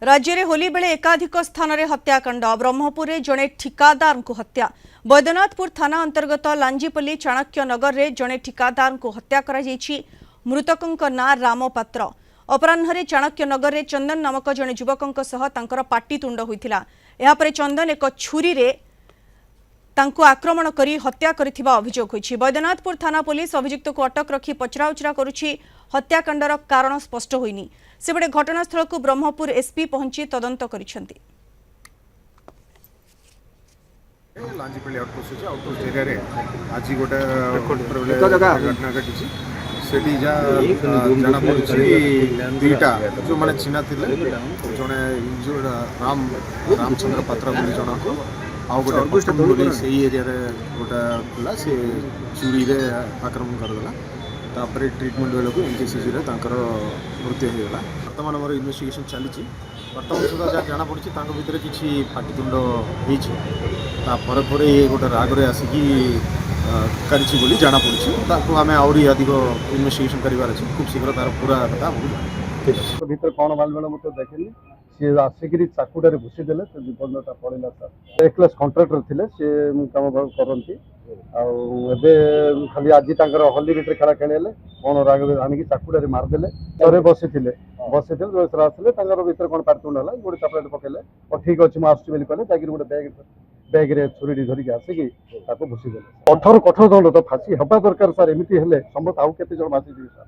राज्य में होली बेले एकाधिक स्थान में हत्याकांड ब्रह्मपुर में जड़े ठिकादार को हत्या बैद्यनाथपुर थाना अंतर्गत लांजीपल्ली चाणक्य नगर में जड़े ठिकादार को हत्या कर मृतकों ना राम पात्र अपराह्न चाणक्य नगर में चंदन नामक जड़े युवकों सह पाटीतुंड होता यापर चंदन एक छुरी रे तांको आक्रमण करी हत्या करिथिबा अभियोग होइछि। बैद्यनाथपुर थाना पुलिस अभियुक्त को अटक रखी पचराउचरा करुछि। हत्याकांडर कारण स्पष्ट होइनी। सेबडे घटनास्थल को ब्रह्मपुर एसपी पहुंची तदंत करिसेंति। लांजीपल्ली आउटपोस्ट एरिया रे आज गोटे घटना घटी सेठी जा जाना पड़ी दुईटा जो माने चिन्हा थिले जने रामचंद्र पात्र बोली जना को आउ गोटे बोली से एरिया रे गोटा पिला से चूड़ी रे आक्रमण करदेला तापर ट्रीटमेंट बेले को एनकेसीसी रे तांकर मृत्यु हो गला। वर्तमान हमर इन्वेस्टिगेशन चली वर्तमान सुधा जहाँ जाना पड़ी भितर किसी फाटीतुंड होपर गोटे रागरे आसिकी करी बोली जाना पड़ी आम आहरी अधिक इन्वेस्टिगेशन करार खूब शीघ्र तार पूरा कथा भर कौन बाल बेले मुझे देखनी सी आसिक चाकुटारे भूसीदे तो जीवनटा पड़ा सर एक्लेस कंट्राक्टर थे सी कम करती खाली आज होली भितर खेला खेल कौन राग आनिक चाकुटारे मारदे थे बसी जो आसले भर कौन पारतुंड है गोटे चपलेट पकेले और ठीक अच्छे मुझे आसुची कहले जाकि गोटे बैग रे छुरी धरिक आसिकी भूसीदे 18 कठोर दंड तो फांसी हवा दरकार सर एमती समस्त आउ केते जन फांसी सर।